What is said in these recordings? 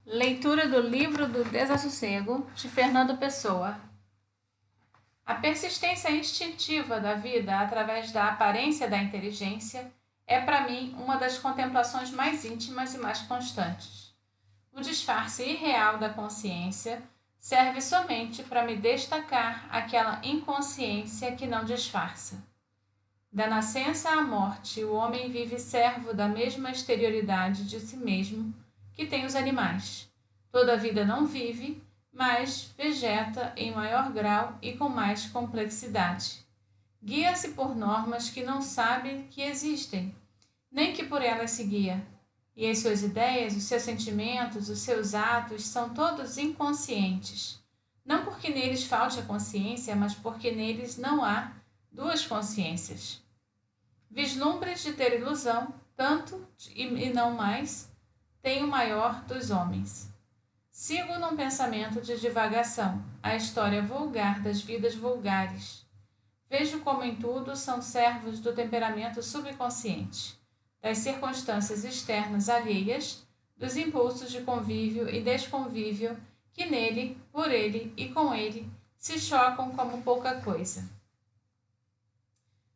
Leitura do Livro do Desassossego, de Fernando Pessoa. A persistência instintiva da vida através da aparência da inteligência é, para mim, uma das contemplações mais íntimas e mais constantes. O disfarce irreal da consciência serve somente para me destacar aquela inconsciência que não disfarça. Da nascença à morte, o homem vive servo da mesma exterioridade de si mesmo que tem os animais. Toda a vida não vive, mas vegeta em maior grau e com mais complexidade. Guia-se por normas que não sabe que existem, nem que por elas se guia. E as suas ideias, os seus sentimentos, os seus atos são todos inconscientes. Não porque neles falte a consciência, mas porque neles não há duas consciências. Vislumbres de ter ilusão, tanto e não mais, tem o maior dos homens. Sigo num pensamento de divagação, a história vulgar das vidas vulgares. Vejo como em tudo são servos do temperamento subconsciente, das circunstâncias externas alheias, dos impulsos de convívio e desconvívio que nele, por ele e com ele se chocam como pouca coisa.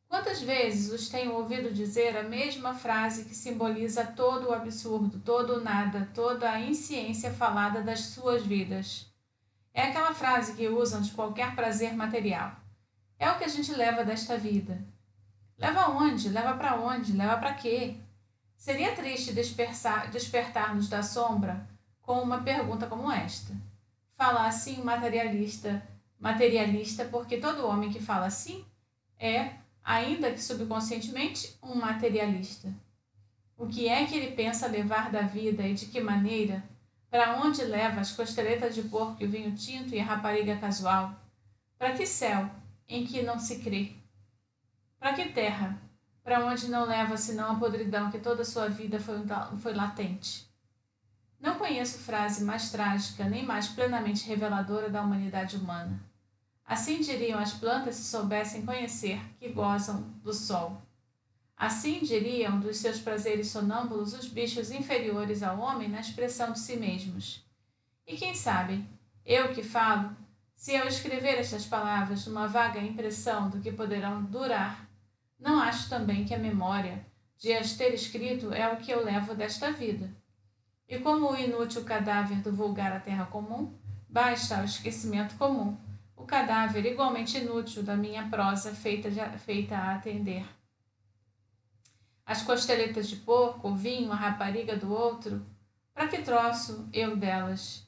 Quantas vezes os tenho ouvido dizer a mesma frase que simboliza todo o absurdo, todo o nada, toda a insciência falada das suas vidas? É aquela frase que usam de qualquer prazer material. É o que a gente leva desta vida. Leva aonde? Leva para onde? Leva para quê? Seria triste despertar-nos da sombra com uma pergunta como esta. Fala assim materialista, porque todo homem que fala assim é, ainda que subconscientemente, um materialista. O que é que ele pensa levar da vida e de que maneira? Para onde leva as costeletas de porco e o vinho tinto e a rapariga casual? Para que céu, em que não se crê? Para que terra? Para onde não leva senão a podridão que toda a sua vida foi latente? Não conheço frase mais trágica nem mais plenamente reveladora da humanidade humana. Assim diriam as plantas se soubessem conhecer que gozam do sol. Assim diriam dos seus prazeres sonâmbulos os bichos inferiores ao homem na expressão de si mesmos. E quem sabe, eu que falo, se eu escrever estas palavras numa vaga impressão do que poderão durar, não acho também que a memória de as ter escrito é o que eu levo desta vida. E como o inútil cadáver do vulgar à terra comum, basta ao esquecimento comum o cadáver igualmente inútil da minha prosa feita a atender. As costeletas de porco, o vinho, a rapariga do outro, para que troço eu delas?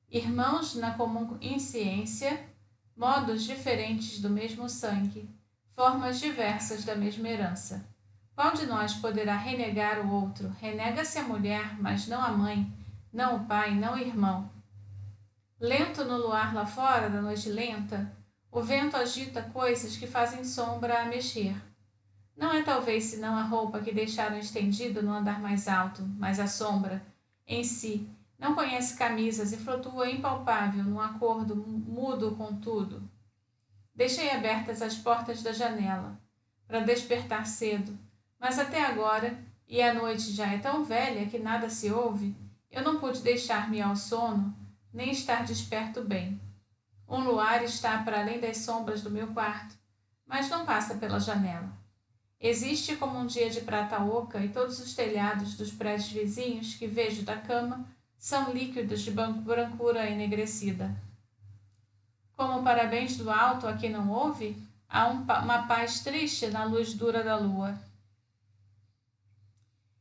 Irmãos na comum insciência, modos diferentes do mesmo sangue, formas diversas da mesma herança. Qual de nós poderá renegar o outro? Renega-se a mulher, mas não a mãe, não o pai, não o irmão. Lento no luar lá fora da noite lenta, o vento agita coisas que fazem sombra a mexer. Não é talvez senão a roupa que deixaram estendida no andar mais alto, mas a sombra, em si, não conhece camisas e flutua impalpável num acordo mudo com tudo. Deixei abertas as portas da janela, para despertar cedo, mas até agora, e a noite já é tão velha que nada se ouve, eu não pude deixar-me ao sono, nem estar desperto bem. Um luar está para além das sombras do meu quarto, mas não passa pela janela. Existe como um dia de prata oca e todos os telhados dos prédios vizinhos que vejo da cama são líquidos de brancura enegrecida. Como parabéns do alto a quem não ouve, há uma paz triste na luz dura da lua.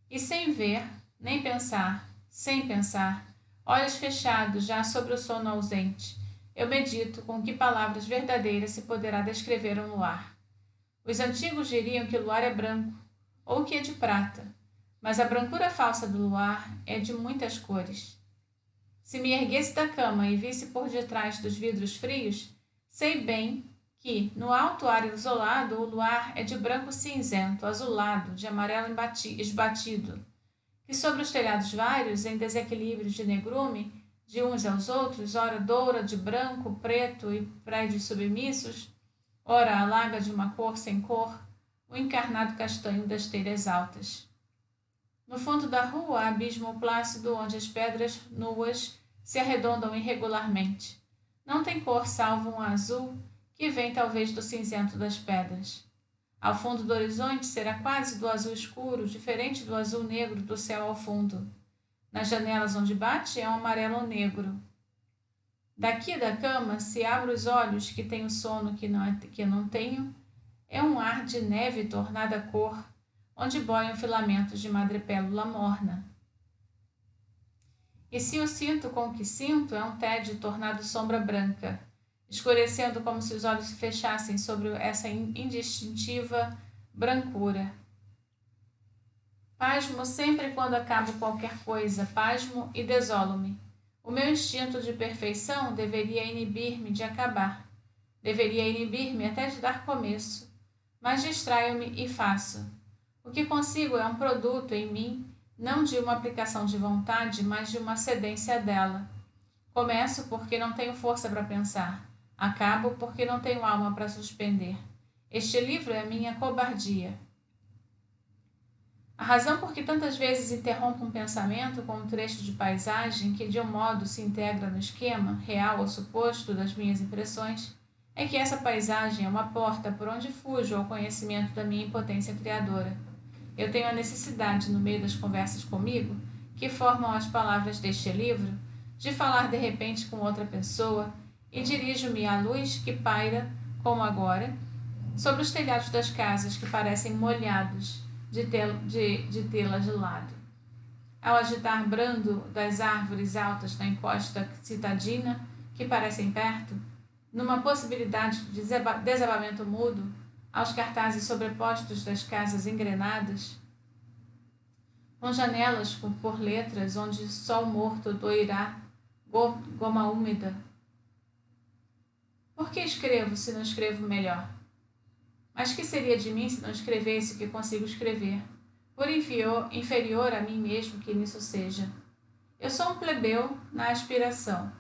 E sem ver, nem pensar, sem pensar, olhos fechados já sobre o sono ausente, eu medito com que palavras verdadeiras se poderá descrever um luar. Os antigos diriam que o luar é branco, ou que é de prata, mas a brancura falsa do luar é de muitas cores. Se me erguesse da cama e visse por detrás dos vidros frios, sei bem que, no alto ar isolado, o luar é de branco cinzento, azulado, de amarelo esbatido, que sobre os telhados vários, em desequilíbrio de negrume, de uns aos outros, ora doura de branco, preto e prédios submissos, ora alaga de uma cor sem cor, o encarnado castanho das telhas altas. No fundo da rua, abismo plácido onde as pedras nuas se arredondam irregularmente. Não tem cor salvo um azul que vem talvez do cinzento das pedras. Ao fundo do horizonte será quase do azul escuro, diferente do azul negro do céu ao fundo. Nas janelas onde bate é um amarelo negro. Daqui da cama, se abro os olhos que tenho sono que não tenho, é um ar de neve tornada cor, onde boiam filamentos de madrepélula morna. E se o sinto com o que sinto, é um tédio tornado sombra branca, escurecendo como se os olhos se fechassem sobre essa indistintiva brancura. Pasmo sempre quando acabo qualquer coisa, pasmo e desolo-me. O meu instinto de perfeição deveria inibir-me de acabar. Deveria inibir-me até de dar começo. Mas distraio-me e faço. O que consigo é um produto em mim, não de uma aplicação de vontade, mas de uma cedência dela. Começo porque não tenho força para pensar. Acabo porque não tenho alma para suspender. Este livro é a minha cobardia. A razão por que tantas vezes interrompo um pensamento com um trecho de paisagem que de um modo se integra no esquema, real ou suposto, das minhas impressões, é que essa paisagem é uma porta por onde fujo ao conhecimento da minha impotência criadora. Eu tenho a necessidade, no meio das conversas comigo, que formam as palavras deste livro, de falar de repente com outra pessoa e dirijo-me à luz que paira, como agora, sobre os telhados das casas que parecem molhados de tê-la de lado. Ao agitar brando das árvores altas na encosta citadina, que parecem perto, numa possibilidade de desabamento mudo, aos cartazes sobrepostos das casas engrenadas, com janelas por letras onde sol morto doirá goma úmida. Por que escrevo se não escrevo melhor? Mas que seria de mim se não escrevesse o que consigo escrever, por inferior a mim mesmo que nisso seja? Eu sou um plebeu na aspiração,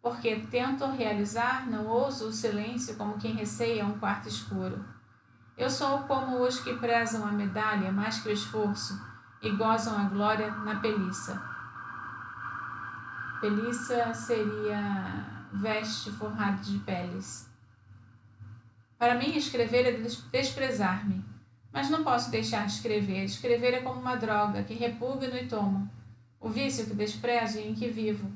porque tento realizar, não ouso o silêncio como quem receia um quarto escuro. Eu sou como os que prezam a medalha mais que o esforço e gozam a glória na peliça. Peliça seria veste forrada de peles. Para mim, escrever é desprezar-me. Mas não posso deixar de escrever. Escrever é como uma droga que repugno e tomo. O vício que desprezo e em que vivo.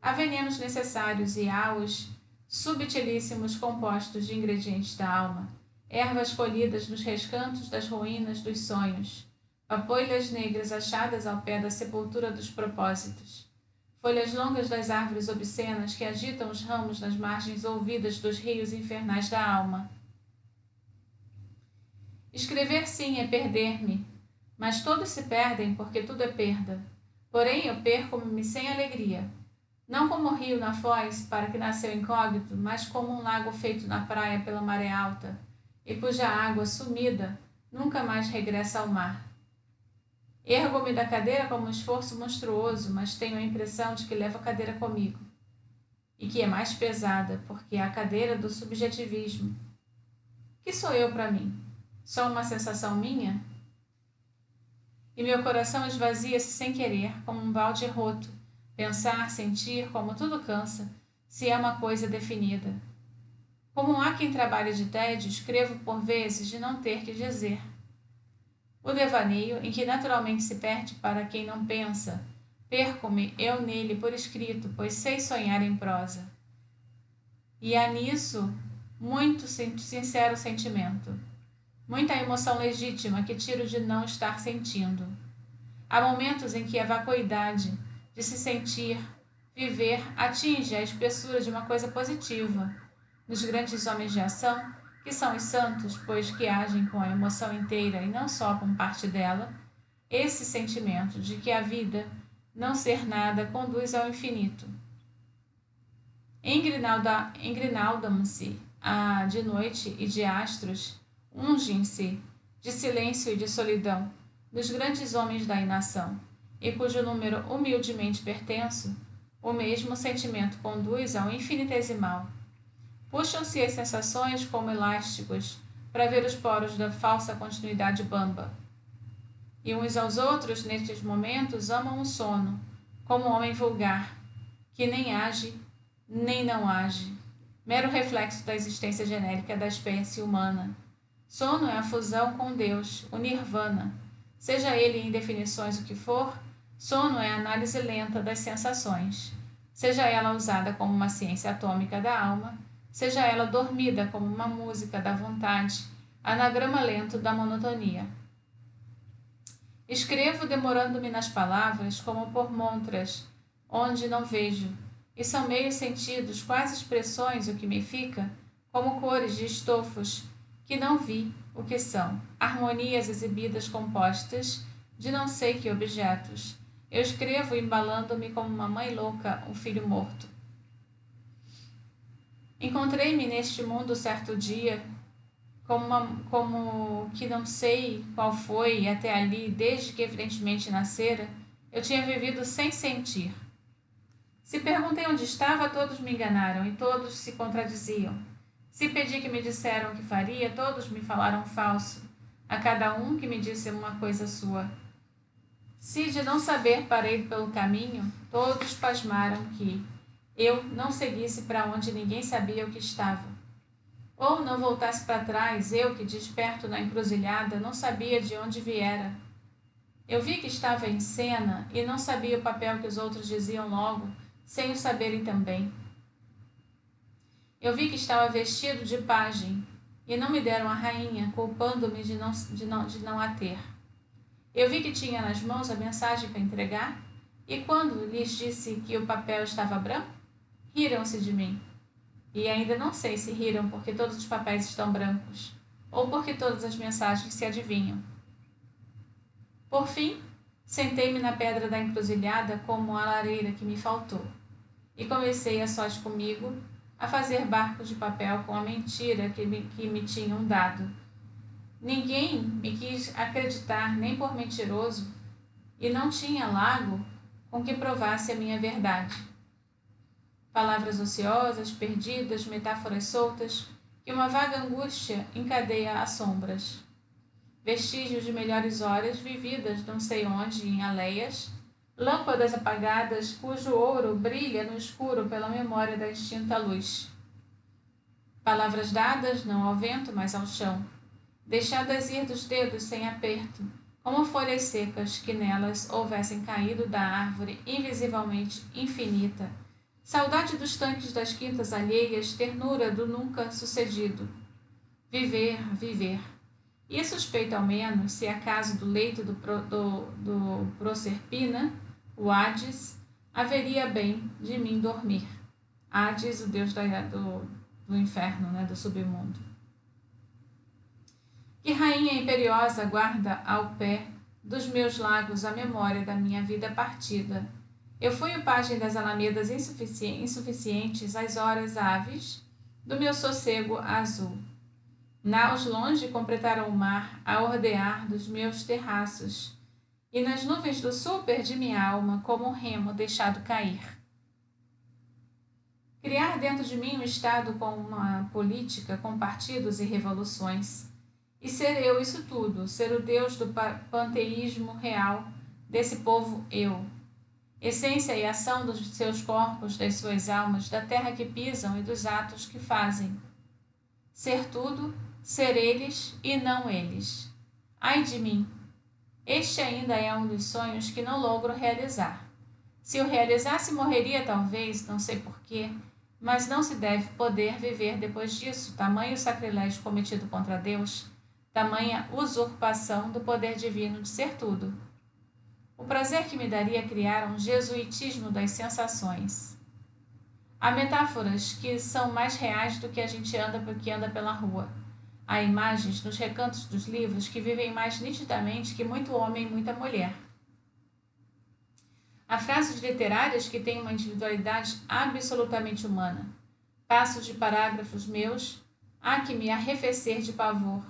Há venenos necessários e há os subtilíssimos compostos de ingredientes da alma. Ervas colhidas nos rescantos das ruínas dos sonhos. Papoilhas negras achadas ao pé da sepultura dos propósitos. Folhas longas das árvores obscenas que agitam os ramos nas margens ouvidas dos rios infernais da alma. Escrever, sim, é perder-me, mas todos se perdem porque tudo é perda. Porém, eu perco-me sem alegria, não como o rio na foz, para que nasceu incógnito, mas como um lago feito na praia pela maré alta, e cuja água, sumida, nunca mais regressa ao mar. Ergo-me da cadeira como um esforço monstruoso, mas tenho a impressão de que levo a cadeira comigo. E que é mais pesada, porque é a cadeira do subjetivismo. Que sou eu para mim? Só uma sensação minha? E meu coração esvazia-se sem querer, como um balde roto. Pensar, sentir, como tudo cansa, se é uma coisa definida. Como há quem trabalha de tédio, escrevo por vezes de não ter que dizer. O devaneio, em que naturalmente se perde para quem não pensa, perco-me eu nele por escrito, pois sei sonhar em prosa. E há nisso muito sincero sentimento, muita emoção legítima que tiro de não estar sentindo. Há momentos em que a vacuidade de se sentir, viver, atinge a espessura de uma coisa positiva. Nos grandes homens de ação, que são os santos, pois que agem com a emoção inteira e não só com parte dela, esse sentimento de que a vida, não ser nada, conduz ao infinito. Engrinaldam-se de noite e de astros, ungem-se de silêncio e de solidão, dos grandes homens da inação, e cujo número humildemente pertenço, o mesmo sentimento conduz ao infinitesimal. Puxam-se as sensações como elásticos para ver os poros da falsa continuidade bamba. e uns aos outros, nestes momentos, amam o sono, como homem vulgar, que nem age, nem não age, mero reflexo da existência genérica da espécie humana. Sono é a fusão com Deus, o nirvana. Seja ele em definições o que for, sono é a análise lenta das sensações. Seja ela usada como uma ciência atômica da alma, seja ela dormida como uma música da vontade, anagrama lento da monotonia. Escrevo demorando-me nas palavras como por montras, onde não vejo, e são meios sentidos, quase expressões o que me fica, como cores de estofos, que não vi o que são, harmonias exibidas compostas de não sei que objetos. Eu escrevo embalando-me como uma mãe louca, um filho morto. Encontrei-me neste mundo certo dia, como que não sei qual foi, e até ali, desde que evidentemente nascera, eu tinha vivido sem sentir. Se perguntei onde estava, todos me enganaram, e todos se contradiziam. Se pedi que me disseram o que faria, todos me falaram falso, a cada um que me disse uma coisa sua. Se de não saber parei pelo caminho, todos pasmaram que eu não seguisse para onde ninguém sabia o que estava. Ou não voltasse para trás, eu que, desperto na encruzilhada, não sabia de onde viera. Eu vi que estava em cena e não sabia o papel que os outros diziam logo, sem o saberem também. Eu vi que estava vestido de pajem e não me deram a rainha, culpando-me de não a ter. Eu vi que tinha nas mãos a mensagem para entregar e quando lhes disse que o papel estava branco, riram-se de mim. E ainda não sei se riram porque todos os papéis estão brancos ou porque todas as mensagens se adivinham. Por fim, sentei-me na pedra da encruzilhada como a lareira que me faltou e comecei a sós comigo a fazer barcos de papel com a mentira que me tinham dado. Ninguém me quis acreditar nem por mentiroso e não tinha lago com que provasse a minha verdade. Palavras ociosas, perdidas, metáforas soltas, que uma vaga angústia encadeia às sombras. Vestígios de melhores horas vividas não sei onde em aleias, lâmpadas apagadas cujo ouro brilha no escuro pela memória da extinta luz. Palavras dadas não ao vento, mas ao chão, deixadas ir dos dedos sem aperto, como folhas secas que nelas houvessem caído da árvore invisivelmente infinita. Saudade dos tanques das quintas alheias, ternura do nunca sucedido. Viver, viver. E suspeito ao menos, se acaso do leito do Proserpina, o Hades, haveria bem de mim dormir. Hades, o deus do inferno, do submundo. Que rainha imperiosa guarda ao pé dos meus lagos a memória da minha vida partida. Eu fui o pajem das alamedas insuficientes às horas aves do meu sossego azul. Naus longe completaram o mar a ordear dos meus terraços, e nas nuvens do sul perdi minha alma como um remo deixado cair. Criar dentro de mim um estado com uma política, com partidos e revoluções. E ser eu isso tudo, ser o Deus do panteísmo real, desse povo eu. Essência e ação dos seus corpos, das suas almas, da terra que pisam e dos atos que fazem. Ser tudo, ser eles e não eles. Ai de mim! Este ainda é um dos sonhos que não logro realizar. Se o realizasse, morreria talvez, não sei porquê, mas não se deve poder viver depois disso, tamanho sacrilégio cometido contra Deus, tamanha usurpação do poder divino de ser tudo. O prazer que me daria criar um jesuitismo das sensações. Há metáforas que são mais reais do que a gente anda pela rua. Há imagens nos recantos dos livros que vivem mais nitidamente que muito homem e muita mulher. Há frases literárias que têm uma individualidade absolutamente humana. Passos de parágrafos meus há que me arrefecer de pavor.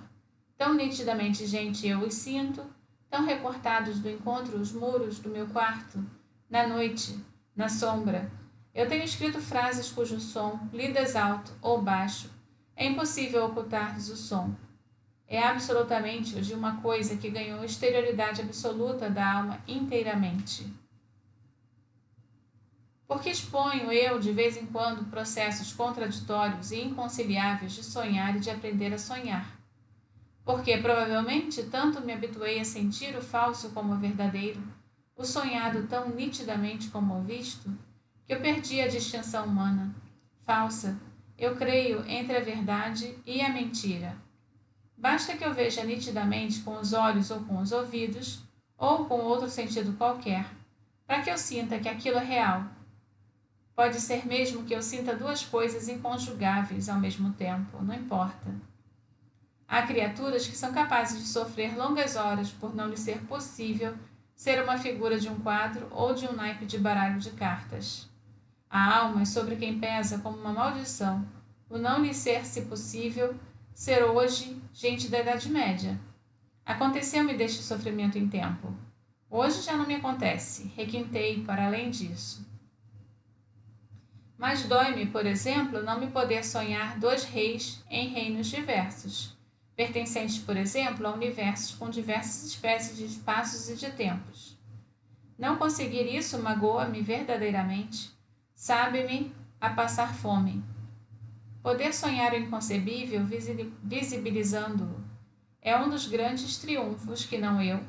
Tão nitidamente gente eu os sinto, tão recortados do encontro os muros do meu quarto, na noite, na sombra. Eu tenho escrito frases cujo som, lidas alto ou baixo, é impossível ocultar-lhes o som. é absolutamente o de uma coisa que ganhou exterioridade absoluta da alma inteiramente. Porque exponho eu, de vez em quando, processos contraditórios e inconciliáveis de sonhar e de aprender a sonhar. Porque, provavelmente, tanto me habituei a sentir o falso como o verdadeiro, o sonhado tão nitidamente como o visto, que eu perdi a distinção humana, falsa, eu creio, entre a verdade e a mentira. Basta que eu veja nitidamente com os olhos ou com os ouvidos, ou com outro sentido qualquer, para que eu sinta que aquilo é real. Pode ser mesmo que eu sinta duas coisas inconjugáveis ao mesmo tempo, não importa. Há criaturas que são capazes de sofrer longas horas por não lhe ser possível ser uma figura de um quadro ou de um naipe de baralho de cartas. Há almas sobre quem pesa como uma maldição o não lhe ser, se possível, ser hoje gente da Idade Média. Aconteceu-me deste sofrimento em tempo. Hoje já não me acontece, requintei para além disso. Mas dói-me, por exemplo, não me poder sonhar dois reis em reinos diversos, pertencentes, por exemplo, a universos com diversas espécies de espaços e de tempos. Não conseguir isso magoa-me verdadeiramente, sabe-me a passar fome. Poder sonhar o inconcebível visibilizando-o é um dos grandes triunfos que não eu,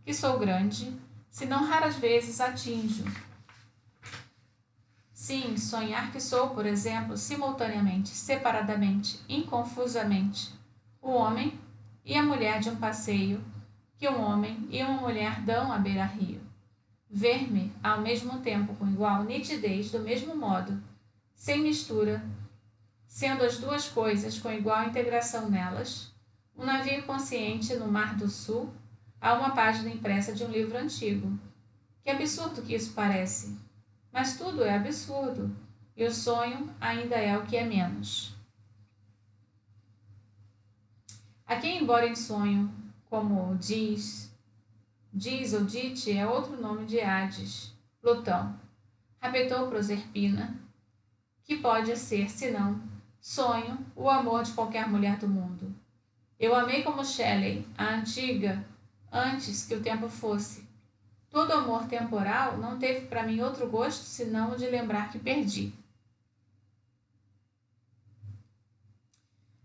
que sou grande, senão raras vezes atinjo. Sim, sonhar que sou, por exemplo, simultaneamente, separadamente, inconfusamente, o homem e a mulher de um passeio que um homem e uma mulher dão à beira-rio. Ver-me, ao mesmo tempo, com igual nitidez, do mesmo modo, sem mistura, sendo as duas coisas com igual integração nelas, um navio consciente no Mar do Sul, a uma página impressa de um livro antigo. Que absurdo que isso parece! Mas tudo é absurdo, e o sonho ainda é o que é menos. A quem, embora em sonho, como diz ou Dite é outro nome de Hades, Plutão, rapetou Proserpina, que pode ser, senão, sonho, o amor de qualquer mulher do mundo. Eu amei como Shelley, a antiga, antes que o tempo fosse. Todo amor temporal não teve para mim outro gosto senão o de lembrar que perdi.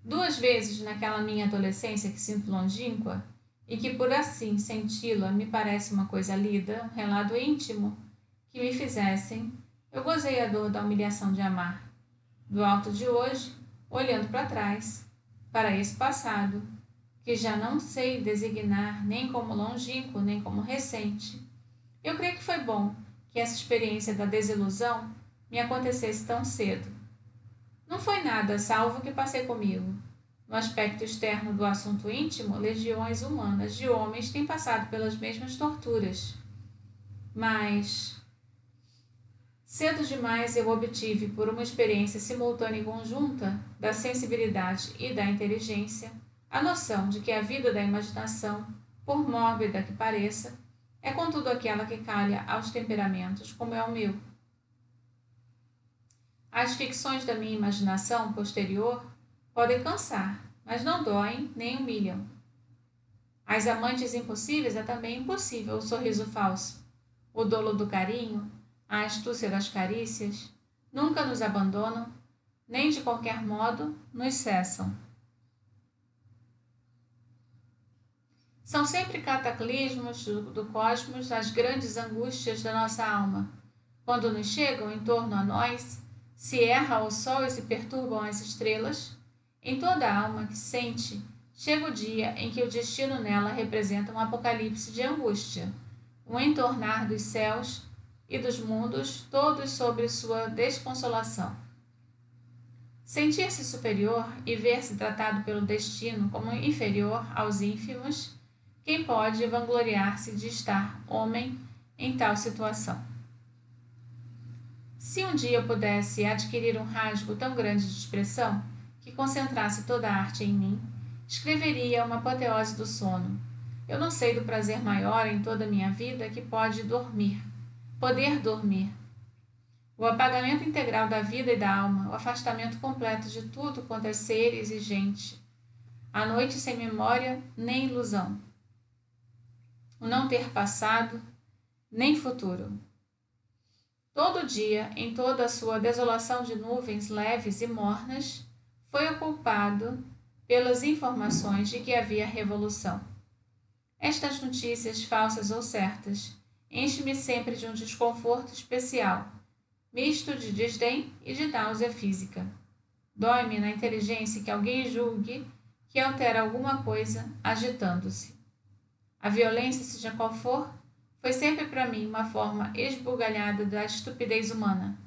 Duas vezes naquela minha adolescência que sinto longínqua, e que por assim senti-la me parece uma coisa lida, um relato íntimo, que me fizessem, eu gozei a dor da humilhação de amar. Do alto de hoje, olhando para trás, para esse passado, que já não sei designar nem como longínquo, nem como recente, eu creio que foi bom que essa experiência da desilusão me acontecesse tão cedo. Não foi nada, salvo o que passei comigo. No aspecto externo do assunto íntimo, legiões humanas de homens têm passado pelas mesmas torturas. Mas cedo demais eu obtive, por uma experiência simultânea e conjunta da sensibilidade e da inteligência, a noção de que a vida da imaginação, por mórbida que pareça, é contudo aquela que calha aos temperamentos como é o meu. As ficções da minha imaginação posterior podem cansar, mas não doem nem humilham. As amantes impossíveis é também impossível o sorriso falso, o dolo do carinho, a astúcia das carícias, nunca nos abandonam, nem de qualquer modo nos cessam. São sempre cataclismos do cosmos as grandes angústias da nossa alma. Quando nos chegam em torno a nós, se erra o sol e se perturbam as estrelas, em toda a alma que sente, chega o dia em que o destino nela representa um apocalipse de angústia, um entornar dos céus e dos mundos, todos sobre sua desconsolação. Sentir-se superior e ver-se tratado pelo destino como inferior aos ínfimos, quem pode vangloriar-se de estar homem em tal situação? Se um dia eu pudesse adquirir um rasgo tão grande de expressão, que concentrasse toda a arte em mim, escreveria uma apoteose do sono. Eu não sei do prazer maior em toda a minha vida que poder dormir. O apagamento integral da vida e da alma, o afastamento completo de tudo quanto é seres e gente. a noite sem memória nem ilusão, o não ter passado nem futuro. Todo dia, em toda a sua desolação de nuvens leves e mornas, foi ocupado pelas informações de que havia revolução. Estas notícias, falsas ou certas, enchem-me sempre de um desconforto especial, misto de desdém e de náusea física. Dói-me na inteligência que alguém julgue que altera alguma coisa agitando-se. A violência, seja qual for, foi sempre para mim uma forma esbugalhada da estupidez humana.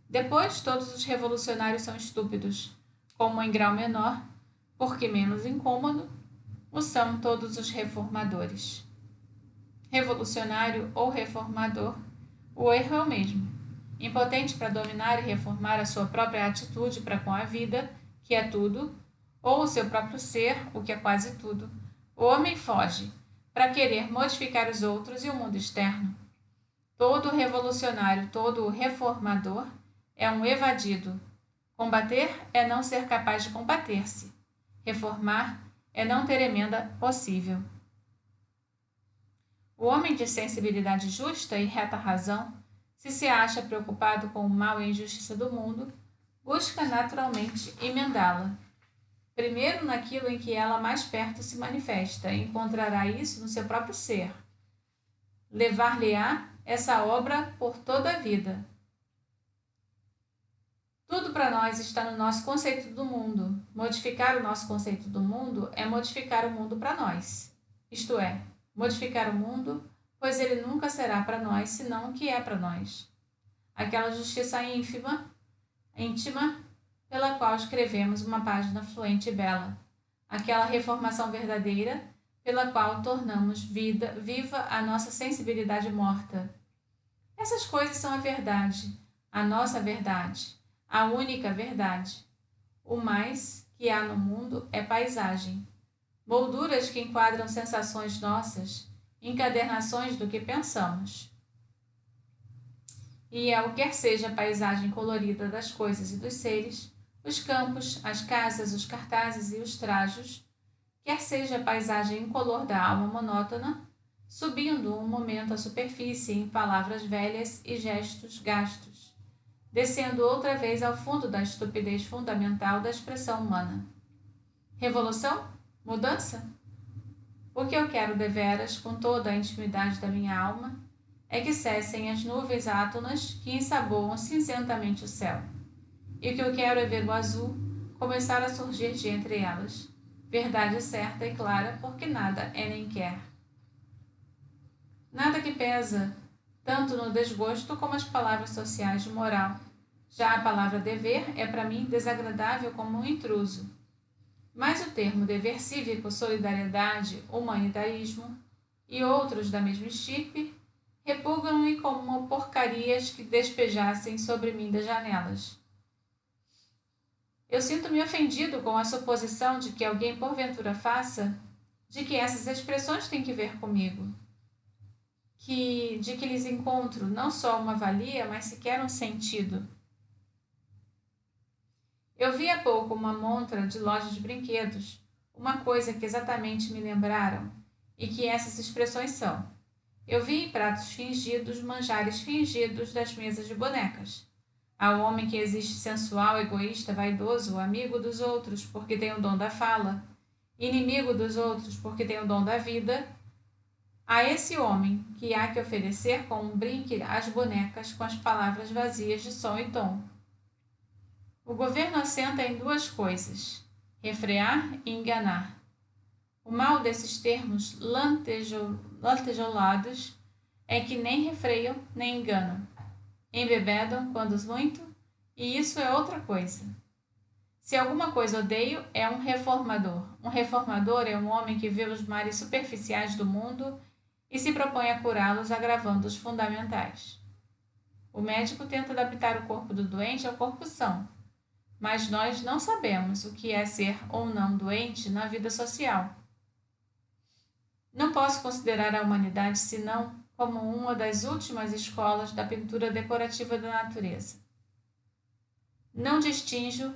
Depois, todos os revolucionários são estúpidos, como em grau menor, porque menos incômodo, o são todos os reformadores. Revolucionário ou reformador, o erro é o mesmo. Impotente para dominar e reformar a sua própria atitude para com a vida, que é tudo, ou o seu próprio ser, o que é quase tudo, o homem foge para querer modificar os outros e o mundo externo. Todo revolucionário, todo reformador é um evadido. Combater é não ser capaz de combater-se. Reformar é não ter emenda possível. O homem de sensibilidade justa e reta razão, se acha preocupado com o mal e a injustiça do mundo, busca naturalmente emendá-la. Primeiro naquilo em que ela mais perto se manifesta, e encontrará isso no seu próprio ser. Levar-lhe-á essa obra por toda a vida. Tudo para nós está no nosso conceito do mundo. Modificar o nosso conceito do mundo é modificar o mundo para nós. Isto é, modificar o mundo, pois ele nunca será para nós senão o que é para nós. Aquela justiça íntima, pela qual escrevemos uma página fluente e bela. Aquela reformação verdadeira, pela qual tornamos viva a nossa sensibilidade morta. Essas coisas são a verdade, a nossa verdade, a única verdade. O mais que há no mundo é paisagem. Molduras que enquadram sensações nossas, encadernações do que pensamos. E é o quer seja a paisagem colorida das coisas e dos seres, os campos, as casas, os cartazes e os trajos, quer seja a paisagem incolor da alma monótona, subindo um momento à superfície em palavras velhas e gestos gastos, descendo outra vez ao fundo da estupidez fundamental da expressão humana. Revolução? Mudança? O que eu quero deveras, com toda a intimidade da minha alma, é que cessem as nuvens átonas que ensaboam cinzentamente o céu. E o que eu quero é ver o azul começar a surgir de entre elas. Verdade certa e clara, porque nada é nem quer. Nada que pesa, tanto no desgosto como as palavras sociais de moral. Já a palavra dever é para mim desagradável como um intruso. Mas o termo dever cívico, solidariedade, humanitarismo e outros da mesma estirpe repugnam-me como porcarias que despejassem sobre mim das janelas. Eu sinto-me ofendido com a suposição de que alguém porventura faça, de que essas expressões têm que ver comigo, de que lhes encontro não só uma valia, mas sequer um sentido. Eu vi há pouco uma montra de loja de brinquedos, uma coisa que exatamente me lembraram, e que essas expressões são. Eu vi em pratos fingidos manjares fingidos das mesas de bonecas. Há o homem que existe sensual, egoísta, vaidoso, amigo dos outros porque tem o dom da fala, inimigo dos outros porque tem o dom da vida. A esse homem que há que oferecer com um brinque às bonecas com as palavras vazias de som e tom. O governo assenta em duas coisas, refrear e enganar. O mal desses termos lantejolados é que nem refreiam nem enganam. Embebedam, quando muito, e isso é outra coisa. Se alguma coisa odeio, é um reformador. Um reformador é um homem que vê os males superficiais do mundo e se propõe a curá-los agravando os fundamentais. O médico tenta adaptar o corpo do doente ao corpo são, mas nós não sabemos o que é ser ou não doente na vida social. Não posso considerar a humanidade senão como uma das últimas escolas da pintura decorativa da natureza. Não distinjo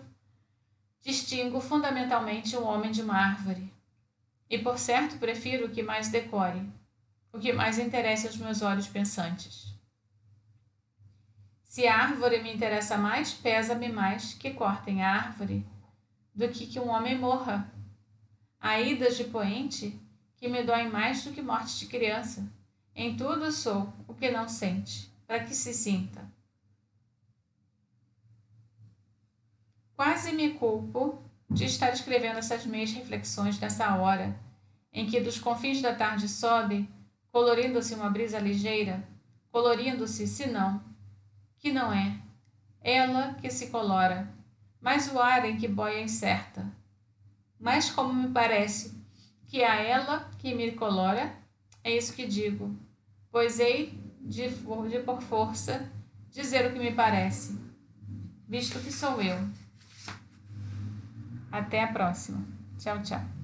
Distingo fundamentalmente um homem de uma árvore. E por certo prefiro o que mais decore, o que mais interesse aos meus olhos pensantes. Se a árvore me interessa mais, pesa-me mais que cortem a árvore do que um homem morra. Há idas de poente que me doem mais do que morte de criança. Em tudo sou o que não sente, para que se sinta. Quase me culpo de estar escrevendo essas meias reflexões nessa hora, em que dos confins da tarde sobe, colorindo-se uma brisa ligeira, colorindo-se, se não, que não é, ela que se colora, mas o ar em que boia incerta. Mas como me parece que a ela que me colora, é isso que digo, pois hei de por força dizer o que me parece, visto que sou eu. Até a próxima. Tchau, tchau.